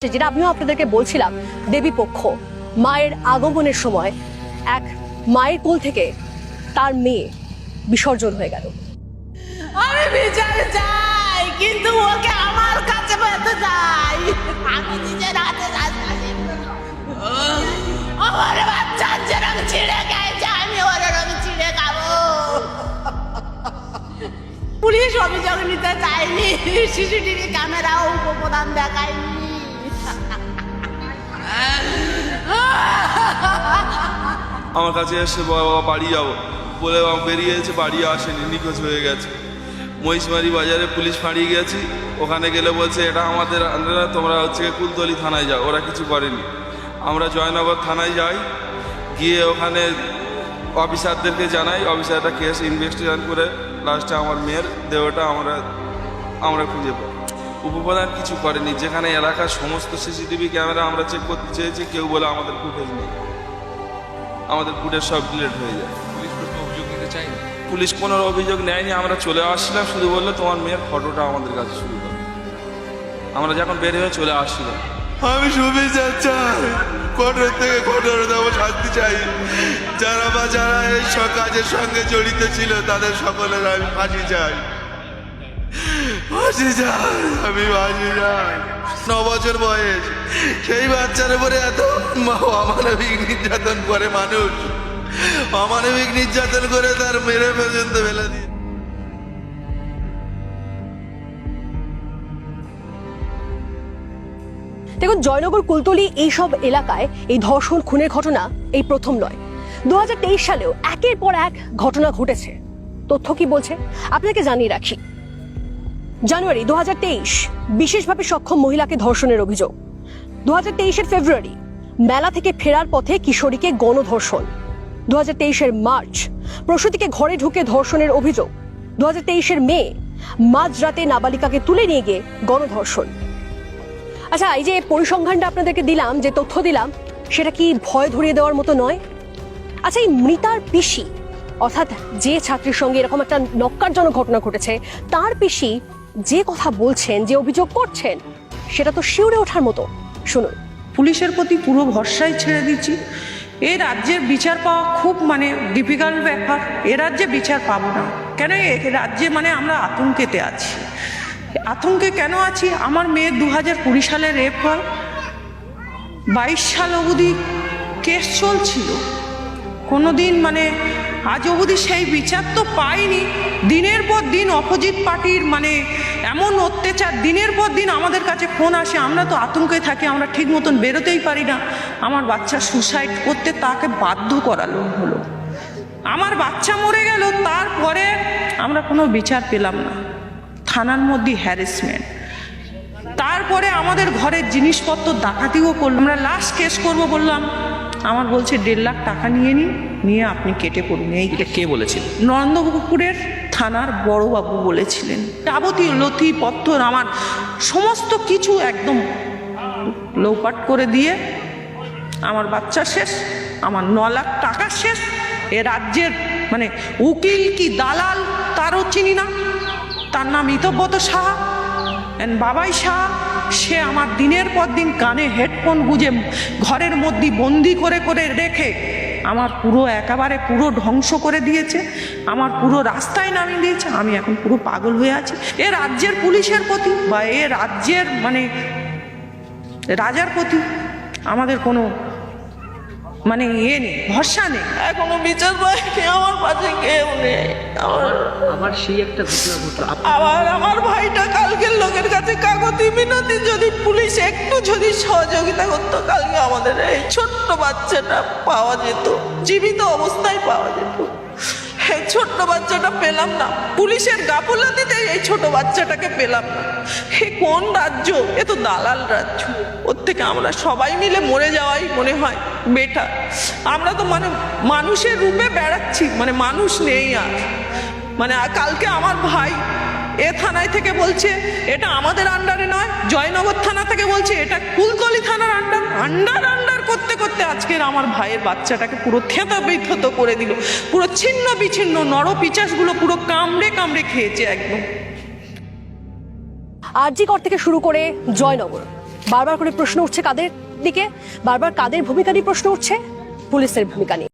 যেটা আমিও আপনাদেরকে বলছিলাম, দেবী পক্ষ মায়ের আগমনের সময় এক মায়ের কোল থেকে তার মেয়ে বিসর্জন হয়ে গেল। আমি বিচার চাই, কিন্তু ওকে আমার কাছে পেতে চাই। আমি নিজের হাতে আমার বাচ্চার যেরকম ছিঁড়ে গেছে, আমি ওরকম ছিঁড়ে খাবো। পুলিশ অভিযোগ নিতে চাইনি, সিসিটিভি ক্যামেরাও উপপ্রধান দেখায়নি। আমার কাছে এসে বাবা বাড়ি যাবো বলে বেরিয়েছে, বাড়ি আসেনি, নিখোঁজ হয়ে গেছে। মহিষমারি বাজারে পুলিশ ফাঁড়িয়ে গেছি, ওখানে গেলে বলছে এটা আমাদের আন্ডারে, তোমরা হচ্ছে কুলতলি থানায় যাও। ওরা কিছু করেনি। আমরা জয়নগর থানায় যাই, গিয়ে ওখানে অফিসারদেরকে জানাই। অফিসাররা কেস ইনভেস্টিগেশন করে লাস্টে আমার মেয়ের দেহটা আমরা খুঁজে পাই। উপপ্রধান কিছু করেনি। যেখানে এলাকার সমস্ত সিসিটিভি ক্যামেরা আমরা চেক করতে চেয়েছি, কেউ বলে আমাদের ফুটেজ নেই, আমাদের ফুটেজ সব ডিলিট হয়ে যায়। পুলিশ কোনো অভিযোগ নেয়নি। আমরা চলে আসছিলাম, শুধু বললো তোমার মেয়ের ফটোটা আমাদের কাছে শুরু করো। আমরা যখন বের হয়ে চলে আসছিলাম, আমি সুবিচার চাই, কঠোর থেকে কঠোরতম শাস্তি চাই। যারা এই কাজের সঙ্গে জড়িত ছিল তাদের সকলের আমি ফাঁসি চাই, ফাঁসি চাই, আমি ফাঁসি চাই। 9 বছর বয়স, সেই বাচ্চার উপরে এত অমানবিক নির্যাতন করে মানুষ, অমানবিক নির্যাতন করে তার মেরে পর্যন্ত ফেলে দিয়ে। দেখুন, জয়নগর কুলতলি এইসব এলাকায় এই ধর্ষণ খুনের ঘটনা এই প্রথম নয়। 2023 সালেও একের পর এক ঘটনা ঘটেছে। তথ্য কি বলছে আপনাকে জানিয়ে রাখি। জানুয়ারি 2023 বিশেষভাবে সক্ষম মহিলাকে ধর্ষণের অভিযোগ। 2023 ফেব্রুয়ারি মেলা থেকে ফেরার পথে কিশোরীকে গণধর্ষণ। 2023 মার্চ প্রসূতিকে ঘরে ঢুকে ধর্ষণের অভিযোগ। 2023 মে মাঝরাতে নাবালিকাকে তুলে নিয়ে গিয়ে গণধর্ষণ। আচ্ছা, এই যে পরিসংখ্যানটা আপনাদেরকে দিলাম, যে তথ্য দিলাম, সেটা কি ভয় ধরিয়ে দেওয়ার মতো নয়? আচ্ছা, এই মৃতার পিসি, অর্থাৎ যে ছাত্রীর সঙ্গে এরকম একটা নক্কারজনক ঘটনা ঘটেছে, তার পিসি যে কথা বলছেন, যে অভিযোগ করছেন, সেটা তো শিউরে ওঠার মতো। শুনুন। পুলিশের প্রতি পুরো ভরসাই ছেড়ে দিচ্ছি। এই রাজ্যের বিচার পাওয়া খুব ডিফিকাল্ট ব্যাপার। এ রাজ্যে বিচার পাবো না কেন? এ রাজ্যে আমরা আতঙ্কেতে আছি। আতঙ্কে কেন আছি? আমার মেয়ের 2020 সালে রেপ হয়, 22 সাল অবধি কেস চলছিল। কোনোদিন আজ অবধি সেই বিচার তো পাইনি। দিনের পর দিন অপোজিট পার্টির এমন অত্যাচার, দিনের পর দিন আমাদের কাছে ফোন আসে। আমরা তো আতঙ্কে থাকি, আমরা ঠিক মতন বেরোতেই পারি না। আমার বাচ্চা সুসাইড করতে তাকে বাধ্য করালো হলো। আমার বাচ্চা মরে গেল, তারপরে আমরা কোনো বিচার পেলাম না। থানার মধ্যে হ্যারাসমেন্ট, তারপরে আমাদের ঘরের জিনিসপত্র ডাকাতিও করলো। আমরা লাস্ট কেস করব বললাম, আমার বলছে 1.5 লাখ টাকা নিয়ে আপনি কেটে পড়ুন। এটা কে বলেছিল? নন্দপুরের থানার বড়বাবু বলেছিলেন। যাবতীয় নথিপত্র আমার সমস্ত কিছু একদম লোপাট করে দিয়ে আমার বাচ্চা শেষ, আমার 9 লাখ টাকা শেষ। এ রাজ্যের উকিল কি দালাল তারও চিনি না। তার নাম ইতব্রত সাহা, বাবাই সাহা। সে আমার দিনের পর দিন কানে হেডফোন গুঁজে ঘরের মধ্যে বন্দি করে করে রেখে আমার একেবারে পুরো ধ্বংস করে দিয়েছে, আমার পুরো রাস্তায় নামিয়ে দিয়েছে। আমি এখন পুরো পাগল হয়ে আছি। এ রাজ্যের পুলিশের প্রতি বা এ রাজ্যের রাজার প্রতি আমাদের কোনো ইয়ে নেই, ভরসা নেই। এখনো বিচার পাইনি, আমার পাশে কেউ নেই। আমার সেই একটা ঘটনা ঘটলো। আবার আমার ভাইটা কালকের লোকের কাছে কাগতি মিনতি, যদি পুলিশ একটু সহযোগিতা করতো, কালকে আমাদের এই ছোট্ট বাচ্চাটা পাওয়া যেত, জীবিত অবস্থায় পাওয়া যেত। এই ছোট্ট বাচ্চাটা পেলাম না, পুলিশের গাফিলতিতে এই ছোট বাচ্চাটাকে পেলাম না। এ কোন রাজ্য? এ তো দালাল রাজ্য। ওর থেকে আমরা সবাই মিলে মরে যাওয়াই মনে হয় বেটার। আমরা তো মানুষের রূপে বেড়াচ্ছি, মানুষ নেই আর। কালকে আমার ভাই এ থানায় থেকে বলছে এটা আমাদের আন্ডারে নয়, জয়নগর থানা থেকে বলছে এটা কুলতলি থানার আন্ডার করতে করতে আজকের আমার ভাইয়ের বাচ্চাটাকে পুরো থেঁতো বিথত করে দিল। পুরো ছিন্ন বিচ্ছিন্ন নরপিচাসগুলো পুরো কামড়ে কামড়ে খেয়েছে একদম। আরজি কর থেকে শুরু করে জয়নগর, বারবার করে প্রশ্ন উঠছে কাদের দিকে, বারবার কাদের ভূমিকা নিয়ে প্রশ্ন উঠছে? পুলিশের ভূমিকা নিয়ে।